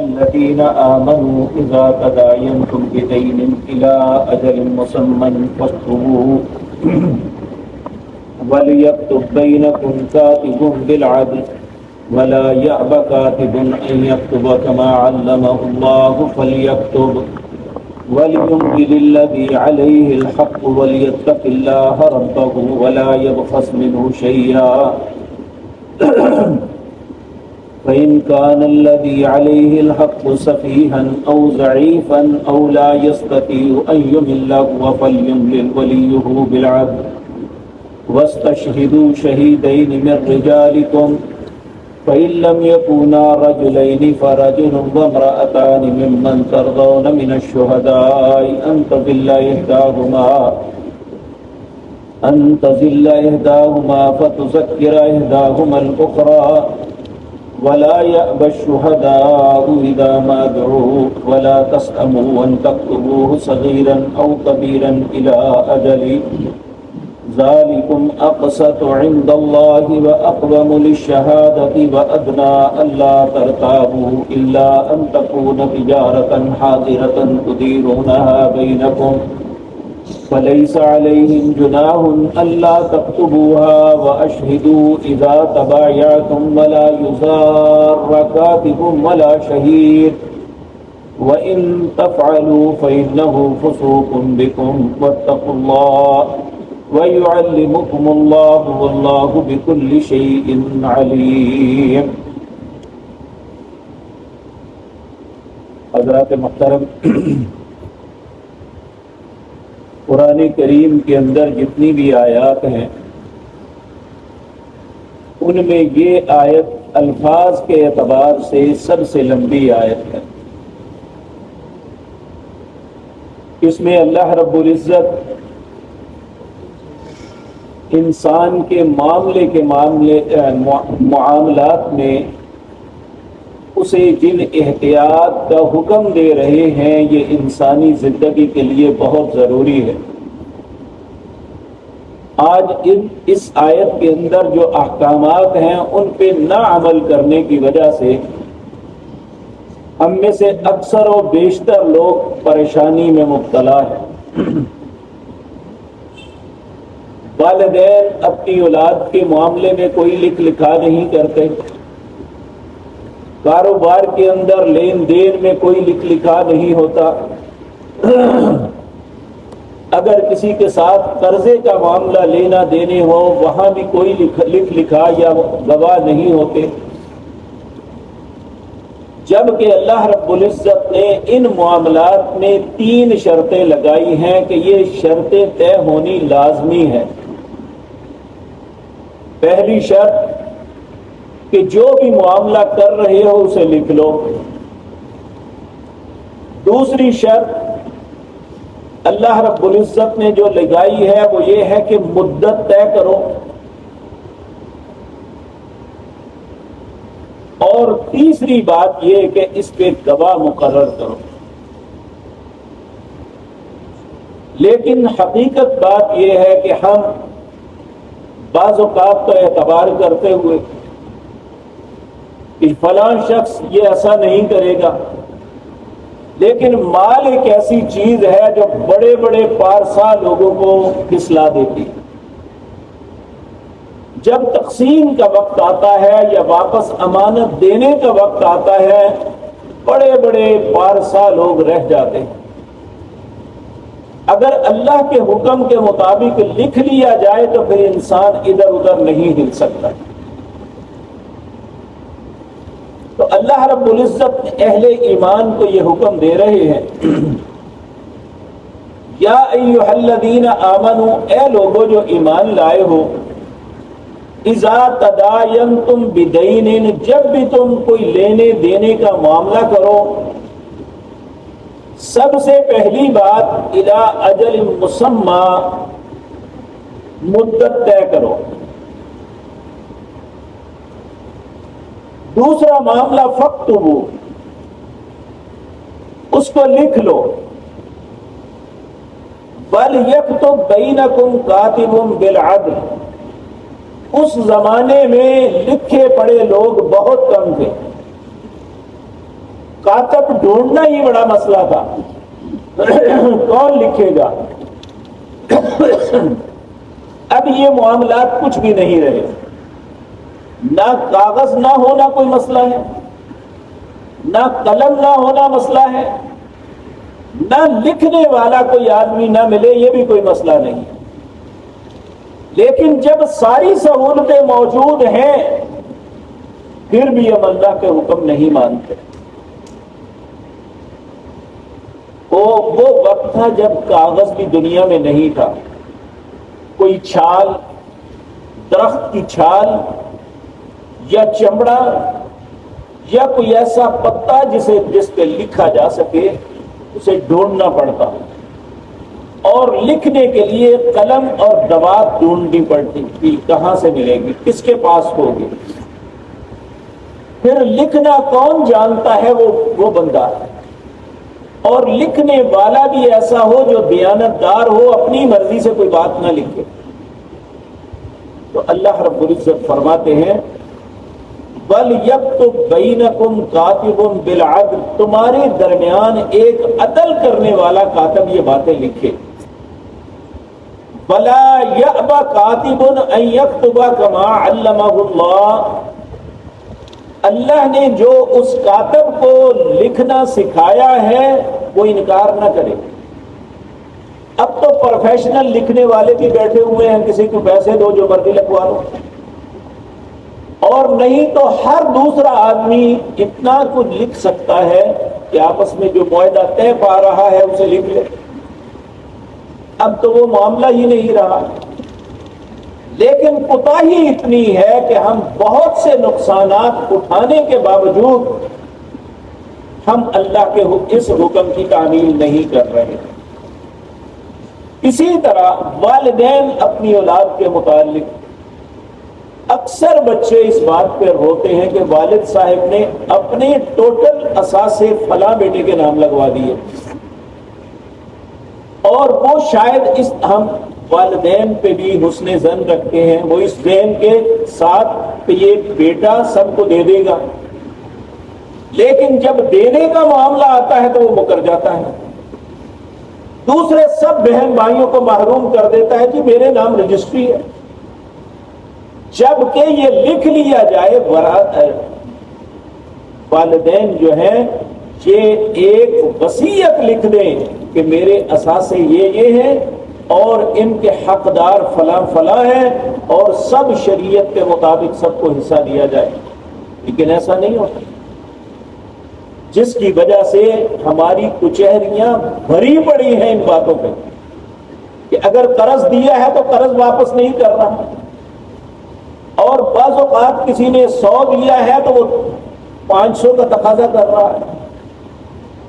الذين آمنوا إذا تداينتم بدين إلى أجل مسمى فاكتبوه وليكتب بينكم كاتب بالعدل ولا يأب كاتب أن يكتب كما علمه الله فليكتب وليملل الذي عليه الحق وليتق الله ربه ولا يبخس منه شيئا فإن كان الذي عليه الحق سفيها أو ضعيفا أو لا يستطيع أن يمل فليملل وليه بالعدل واستشهدوا شهيدين من رجالكم فإن لم يكونا رجلين فرجل وامرأتان ممن ترضون من الشهداء أن تزل إحداهما فتذكر إحداهما الأخرى ولا يأبى الشهداء إذا ما دعوا ولا تسأموا أن تكتبوه صغيرا أو كبيرا إلى أجل ذلكم أقسط عند الله وأقوم للشهادة وأدنى ألا ترتابوا إلا أن تكون تجارة حاضرة تديرونها بينكم فليس عليهم جناح ألا تكتبوها وأشهدوا إذا تبايعتم ولا يضار كاتب ولا شهيد وإن تفعلوا فإنه فسوق بكم واتقوا الله وَيُعَلِّمُكُمُ اللَّهُ وَاللَّهُ بِكُلِّ شَيْءٍ عَلِيمٌ۔ حضرات محترم، قرآن کریم کے اندر جتنی بھی آیات ہیں ان میں یہ آیت الفاظ کے اعتبار سے سب سے لمبی آیت ہے۔ اس میں اللہ رب العزت انسان کے معاملات میں اسے جن احتیاط کا حکم دے رہے ہیں یہ انسانی زندگی کے لیے بہت ضروری ہے۔ آج اس آیت کے اندر جو احکامات ہیں ان پہ نہ عمل کرنے کی وجہ سے ہم میں سے اکثر و بیشتر لوگ پریشانی میں مبتلا ہیں۔ والدین اپنی اولاد کے معاملے میں کوئی لکھ لکھا نہیں کرتے، کاروبار کے اندر لین دین میں کوئی لکھ لکھا نہیں ہوتا، اگر کسی کے ساتھ قرضے کا معاملہ لینا دینے ہو وہاں بھی کوئی لکھ لکھا یا گواہ نہیں ہوتے، جبکہ اللہ رب العزت نے ان معاملات میں 3 شرطیں لگائی ہیں کہ یہ شرطیں طے ہونی لازمی ہے۔ پہلی شرط کہ جو بھی معاملہ کر رہے ہو اسے لکھ لو۔ دوسری شرط اللہ رب العزت نے جو لگائی ہے وہ یہ ہے کہ مدت طے کرو، اور تیسری بات یہ کہ اس پہ گواہ مقرر کرو۔ لیکن حقیقت بات یہ ہے کہ ہم بعض اوقات کا اعتبار کرتے ہوئے کہ فلاں شخص یہ ایسا نہیں کرے گا، لیکن مال ایک ایسی چیز ہے جو بڑے بڑے پارسا لوگوں کو پھسلا دیتی۔ جب تقسیم کا وقت آتا ہے یا واپس امانت دینے کا وقت آتا ہے بڑے بڑے پارسا لوگ رہ جاتے ہیں۔ اگر اللہ کے حکم کے مطابق لکھ لیا جائے تو پھر انسان ادھر ادھر نہیں ہل سکتا۔ تو اللہ رب العزت اہل ایمان کو یہ حکم دے رہے ہیں، یا ایھا الذین آمنوا، اے لوگو جو ایمان لائے ہو، اذا تداینتم بدین، جب بھی تم کوئی لینے دینے کا معاملہ کرو، سب سے پہلی بات الی اجل مسمی، مدت طے کرو۔ دوسرا معاملہ فاکتبوا، اس کو لکھ لو۔ وَلْيَكْتُبْ بَيْنَكُمْ كَاتِبٌ بِالْعَدْلِ، اس زمانے میں لکھے پڑھے لوگ بہت کم تھے، کاتب ڈھونڈنا ہی بڑا مسئلہ تھا، کون لکھے گا؟ اب یہ معاملات کچھ بھی نہیں رہے، نہ کاغذ نہ ہونا کوئی مسئلہ ہے، نہ قلم نہ ہونا مسئلہ ہے، نہ لکھنے والا کوئی آدمی نہ ملے یہ بھی کوئی مسئلہ نہیں۔ لیکن جب ساری سہولتیں موجود ہیں پھر بھی ہم اللہ کے حکم نہیں مانتے۔ وہ وقت تھا جب کاغذ بھی دنیا میں نہیں تھا، کوئی چھال، درخت کی چھال یا چمڑا یا کوئی ایسا پتا جس پہ لکھا جا سکے اسے ڈھونڈنا پڑتا، اور لکھنے کے لیے قلم اور دوات ڈھونڈنی پڑتی کہ کہاں سے ملے گی، کس کے پاس ہوگی۔ پھر لکھنا کون جانتا ہے؟ وہ بندہ، اور لکھنے والا بھی ایسا ہو جو دیانت دار ہو، اپنی مرضی سے کوئی بات نہ لکھے۔ تو اللہ رب العزت فرماتے ہیں وَلْيَكْتُبْ بَيْنَكُمْ كَاتِبٌ بِالْعَدْلِ، تمہارے درمیان ایک عدل کرنے والا کاتب یہ باتیں لکھے۔ وَلَا يَأْبَ كَاتِبٌ أَن يَكْتُبَ كَمَا عَلَّمَهُ اللَّهُ، اللہ نے جو اس کاتب کو لکھنا سکھایا ہے وہ انکار نہ کرے۔ اب تو پروفیشنل لکھنے والے بھی بیٹھے ہوئے ہیں، کسی کو پیسے دو جو مرضی لکھوا لو، اور نہیں تو ہر دوسرا آدمی اتنا کچھ لکھ سکتا ہے کہ آپس میں جو معاہدہ طے پا رہا ہے اسے لکھ لے۔ اب تو وہ معاملہ ہی نہیں رہا، لیکن کوتاہی اتنی ہے کہ ہم بہت سے نقصانات اٹھانے کے باوجود ہم اللہ کے اس حکم کی تعمیل نہیں کر رہے۔ اسی طرح والدین اپنی اولاد کے متعلق، اکثر بچے اس بات پہ روتے ہیں کہ والد صاحب نے اپنے ٹوٹل اثاثے فلاں بیٹے کے نام لگوا دیے، اور وہ شاید ہم والدین پہ بھی حسن ظن رکھتے ہیں، وہ اس ذہن کے ساتھ کہ یہ بیٹا سب کو دے دے گا، لیکن جب دینے کا معاملہ آتا ہے تو وہ مکر جاتا ہے، دوسرے سب بہن بھائیوں کو محروم کر دیتا ہے کہ میرے نام رجسٹری ہے، جبکہ یہ لکھ لیا جائے۔ والدین جو ہیں یہ ایک وصیت لکھ دیں کہ میرے اثاثے یہ ہیں اور ان کے حقدار فلاں فلاں ہیں، اور سب شریعت کے مطابق سب کو حصہ دیا جائے، لیکن ایسا نہیں ہوتا، جس کی وجہ سے ہماری کچہریاں بھری پڑی ہیں ان باتوں پہ کہ اگر قرض دیا ہے تو قرض واپس نہیں کر رہا، اور بعض اوقات کسی نے 100 دیا ہے تو وہ 500 کا تقاضا کر رہا ہے۔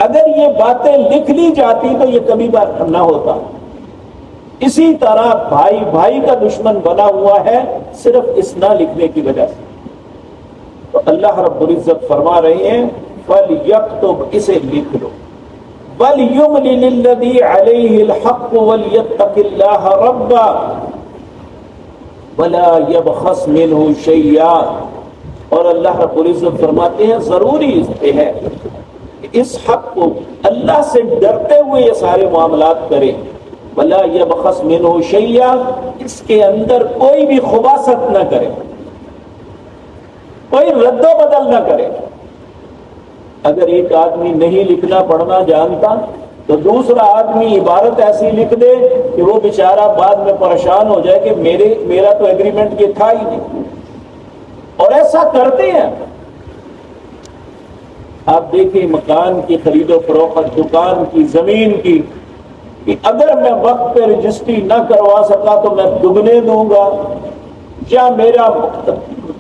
اگر یہ باتیں لکھ لی جاتی تو یہ کبھی بات نہ ہوتا۔ اسی طرح بھائی بھائی کا دشمن بنا ہوا ہے صرف اس نہ لکھنے کی وجہ سے۔ تو اللہ رب العزت فرما رہے ہیں فَلْيَكْتُبْ، اسے لکھ لو، وَلْيُمْلِلِ الَّذِي عَلَيْهِ الْحَقُّ وَلْيَتَّقِ اللَّهَ رَبَّهُ وَلَا يَبْخَسْ مِنْهُ شَيْئًا، اور اللہ رب العزت فرماتے ہیں ضروری اس پہ ہے کہ اس حق کو اللہ سے ڈرتے ہوئے یہ سارے معاملات کرے۔ وَلَا يَبْخَسْ مِنْهُ شَيْئًا، اس کے اندر کوئی بھی خباثت نہ کرے، کوئی رد و بدل نہ کرے۔ اگر ایک آدمی نہیں لکھنا پڑھنا جانتا تو دوسرا آدمی عبارت ایسی لکھ دے کہ وہ بیچارہ بعد میں پریشان ہو جائے کہ میرا تو ایگریمنٹ یہ تھا ہی نہیں، اور ایسا کرتے ہیں۔ آپ دیکھیں مکان کی خرید و فروخت، دکان کی، زمین کی، کہ اگر میں وقت پہ رجسٹری نہ کروا سکا تو میں دگنے دوں گا، یا میرا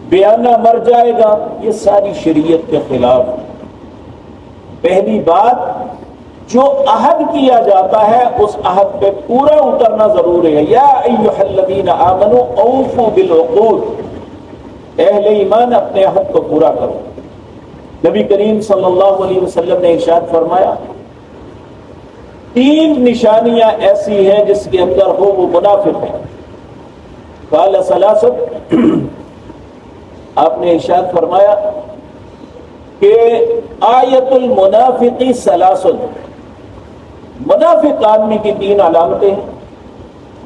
بیانہ مر جائے گا، یہ ساری شریعت کے خلاف۔ پہلی بات، جو عہد کیا جاتا ہے اس عہد پہ پورا اترنا ضروری ہے۔ یا ایھا الذین آمنوا اوفوا بالعقود، اہل ایمان اپنے عہد کو پورا کرو۔ نبی کریم صلی اللہ علیہ وسلم نے ارشاد فرمایا 3 نشانیاں ایسی ہیں جس کے اندر ہو وہ منافق ہے۔ قال ثلاثۃ، آپ نے ارشاد فرمایا کہ آیت المنافقی سلاسل، منافق آدمی کی 3 علامتیں ہیں.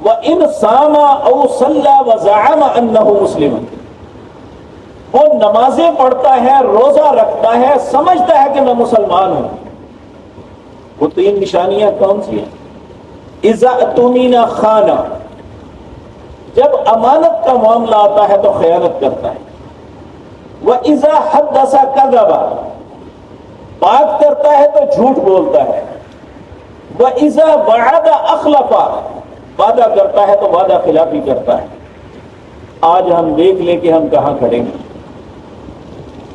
وَإِنْ صَامَ أَوْ صَلَّى وَزَعَمَ أَنَّهُ مُسْلِمٌ، وہ نمازیں پڑھتا ہے، روزہ رکھتا ہے، سمجھتا ہے کہ میں مسلمان ہوں. وہ 3 نشانیاں کون سی ہیں؟ اذا اؤتمن خان، جب امانت کا معاملہ آتا ہے تو خیانت کرتا ہے. وَإِذَا حَدَّثَ كَذَبَ، بات کرتا ہے تو جھوٹ بولتا ہے. وَإِذَا وَعَدَ أَخْلَفَ، وعدہ کرتا ہے تو وعدہ خلافی کرتا ہے. آج ہم دیکھ لیں کہ ہم کہاں کھڑے ہیں.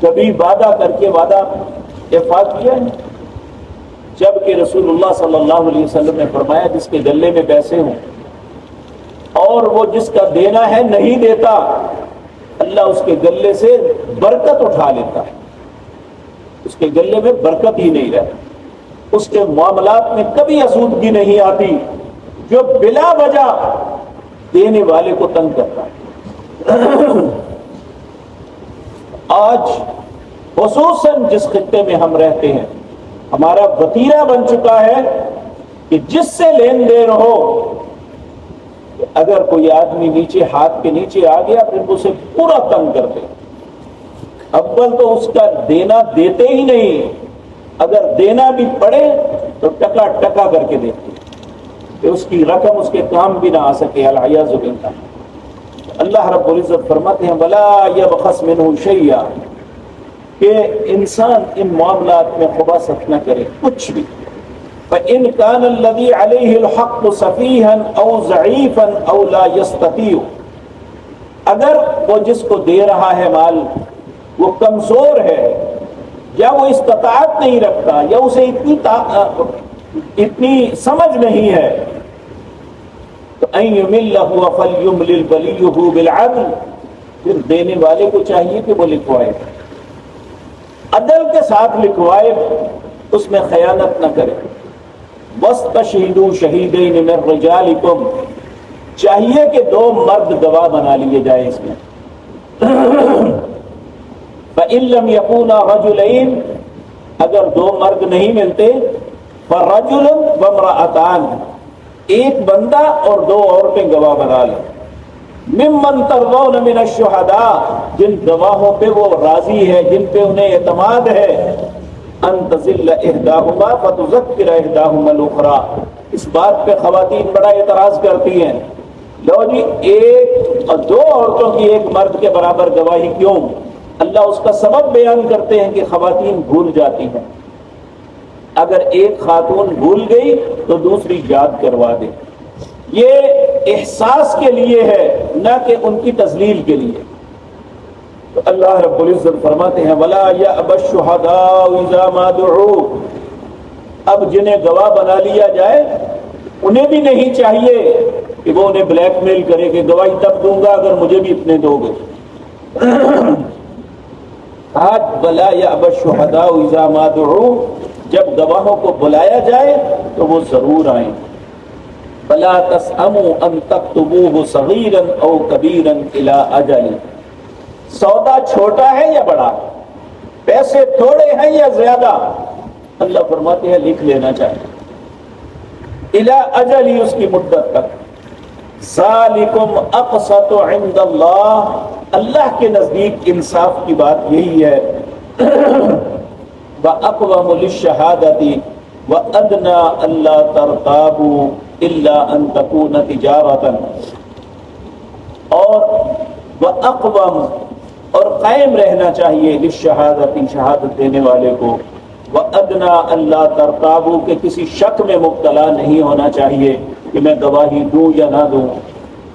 کبھی وعدہ کر کے وعدہ افاق کیا ہے؟ جبکہ رسول اللہ صلی اللہ علیہ وسلم نے فرمایا جس کے گلے میں پیسے ہوں اور وہ جس کا دینا ہے نہیں دیتا، اللہ اس کے گلے سے برکت اٹھا لیتا ہے. اس کے گلے میں برکت ہی نہیں رہتی، اس کے معاملات میں کبھی آسودگی نہیں آتی، جو بلا وجہ دینے والے کو تنگ کرتا ہے. آج خصوصاً جس خطے میں ہم رہتے ہیں، ہمارا وتیرہ بن چکا ہے کہ جس سے لین دین ہو، اگر کوئی آدمی نیچے ہاتھ کے نیچے آ گیا پھر اسے پورا تنگ کرتے. اول تو اس کا دینا دیتے ہی نہیں، اگر دینا بھی پڑے تو ٹکا ٹکا کر کے دیتے کہ اس کی رقم اس کے کام بھی نہ آ سکے. العیاذ باللہ. اللہ رب العزت فرماتے ہیں وَلَا يَبْخَسْ مِنْهُ شَيْئًا، کہ انسان ان معاملات میں خباثت نہ کرے کچھ بھی. فَإِنْ كَانَ الَّذِي عَلَيْهِ الْحَقُّ سَفِيهًا أَوْ ضَعِيفًا أَوْ لَا يَسْتَطِيعُ، اگر وہ جس کو دے رہا ہے مال وہ کمزور ہے یا وہ استطاعت نہیں رکھتا یا اسے اتنی سمجھ نہیں ہے، تو أَن يُمِلَّهُ فَلْيُمْلِلْ وَلِيُّهُ بِالْعَدْلِ، پھر دینے والے کو چاہیے کہ وہ لکھوائے، عدل کے ساتھ لکھوائے، اس میں خیانت نہ کرے. وَاسْتَشْهِدُوا شَهِيدَيْنِ مِن رِجَالِكُمْ، چاہیے کہ 2 مرد گواہ بنا لیے جائیں اس میں. فَإِن لَّمْ يَكُونَا رَجُلَيْنِ، اگر 2 مرد نہیں ملتے، فَرَجُلٌ وَامْرَأَتَانِ، ایک بندہ اور 2 عورتیں گواہ بنا لیں. ممن ترضون من الشہداء، جن گواہوں پہ وہ راضی ہے، جن پہ انہیں اعتماد ہے. ان تزل احداہما فتذکر احداہما الاخری، اس بات پہ خواتین بڑا اعتراض کرتی ہیں، لو جی 1 اور 2 عورتوں کی 1 مرد کے برابر گواہی کیوں؟ اللہ اس کا سبب بیان کرتے ہیں کہ خواتین بھول جاتی ہیں. اگر ایک خاتون بھول گئی تو دوسری یاد کروا دے. یہ احساس کے لیے ہے نہ کہ ان کی تذلیل کے لیے. تو اللہ رب العزت فرماتے ہیں وَلَا يَأْبَ الشُّهَدَاءُ إِذَا مَا دُعُوا، اب جنہیں گواہ بنا لیا جائے انہیں بھی نہیں چاہیے کہ وہ انہیں بلیک میل کرے کہ گواہی تب دوں گا اگر مجھے بھی اتنے دو گے. آج وَلَا يَأْبَ الشُّهَدَاءُ إِذَا مَا دُعُوا، جب گواہوں کو بلایا جائے تو وہ ضرور آئیں. فَلَا تَسْأَمُوا أَن تَكْتُبُوهُ صَغِيرًا أَوْ كَبِيرًا إِلَىٰ أَجَلٍ، سودا چھوٹا ہے یا بڑا، پیسے تھوڑے ہیں یا زیادہ، اللہ فرماتے ہیں لکھ لینا چاہیے. إِلَىٰ أَجَلِ، اس کی مدت تک. ذَلِكُمْ أَقْسَطُ عِندَ اللَّهِ، اللہ کے نزدیک انصاف کی بات یہی ہے. وَأَقْوَمُ لِلشَّهَادَةِ وَأَدْنَىٰ أَلَّا تَرْتَابُوا إِلَّا أَن تَكُونَ تِجَارَةً، اور وَأَقْوَمُ، اور قائم رہنا چاہیے لِلشَّهَادَةِ، شہادت دینے والے کو. وَأَدْنَىٰ أَلَّا تَرْتَابُوا، کہ کسی شک میں مبتلا نہیں ہونا چاہیے کہ میں گواہی دوں یا نہ دوں.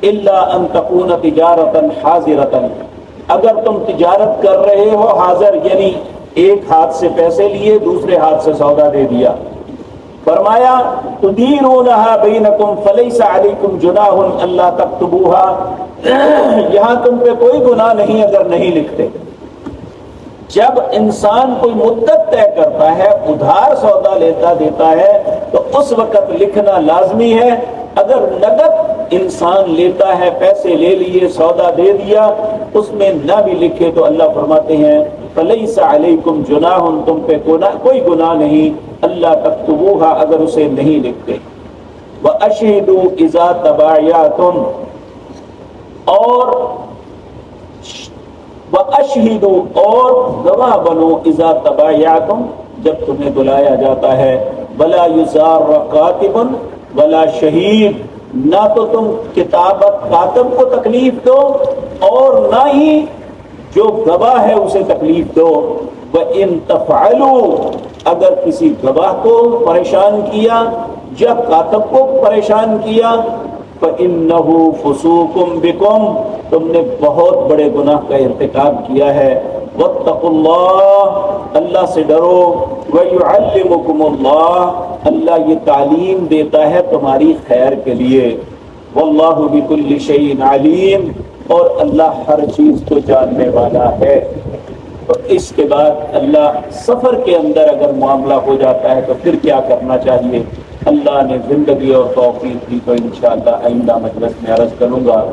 إِلَّا أَن تَكُونَ تِجَارَةً حَاضِرَةً، اگر تم تجارت کر رہے ہو، حاضر یعنی ایک ہاتھ سے پیسے لیے دوسرے ہاتھ سے سودا دے دیا. فرمایا تدیرونها بینکم فلیس علیکم جناح الا تکتبوها، یہاں تم پہ کوئی گناہ نہیں اگر نہیں لکھتے. جب انسان کوئی مدت طے کرتا ہے، ادھار سودا لیتا دیتا ہے، تو اس وقت لکھنا لازمی ہے. اگر نقد انسان لیتا ہے، پیسے لے لیے سودا دے دیا، اس میں نہ بھی لکھے تو اللہ فرماتے ہیں فلیس علیکم جناح، تم پہ کوئی گناہ نہیں، اللہ تکتبوہا اگر اسے نہیں لکھتے۔ وَأَشْهِدُوا إِذَا تَبَايَعْتُمْ، اور وَأَشْهِدُوا، اور گواہ بنو، إِذَا تَبَايَعْتُمْ، جب تمہیں بلایا جاتا ہے، وَلَا يُزَارَ كَاتِبٌ وَلَا شَهِيدٌ، نہ تو تم کتابت کاتب کو تکلیف دو اور نہ ہی جو گواہ ہے اسے تکلیف دو۔ وَإِن تَفْعَلُوا، اگر کسی گواہ کو پریشان کیا یا کاتب کو پریشان کیا، فَإِنَّهُ فُسُوقٌ بِكُمْ، تم نے بہت بڑے گناہ کا ارتکاب کیا ہے۔ وَاتَّقُوا اللَّهَ، اللہ سے ڈرو۔ وَيُعَلِّمُكُمُ اللَّهُ، اللہ یہ تعلیم دیتا ہے تمہاری خیر کے لیے۔ وَاللَّهُ بِكُلِّ شَيْءٍ عَلِيمٌ، اور اللہ ہر چیز کو جاننے والا ہے۔ تو اس کے بعد اللہ سفر کے اندر اگر معاملہ ہو جاتا ہے تو پھر کیا کرنا چاہیے؟ اللہ نے زندگی اور توفیق دی تو انشاءاللہ آئندہ مجلس میں عرض کروں گا۔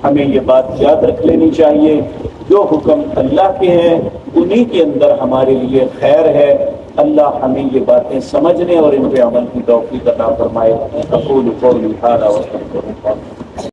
ہمیں یہ بات یاد رکھ لینی چاہیے، جو حکم اللہ کے ہیں انہی کے اندر ہمارے لیے خیر ہے۔ اللہ ہمیں یہ باتیں سمجھنے اور ان پہ عمل کی توفیق عطا فرمائے۔ اقول قولی ھذا واستغفر اللہ۔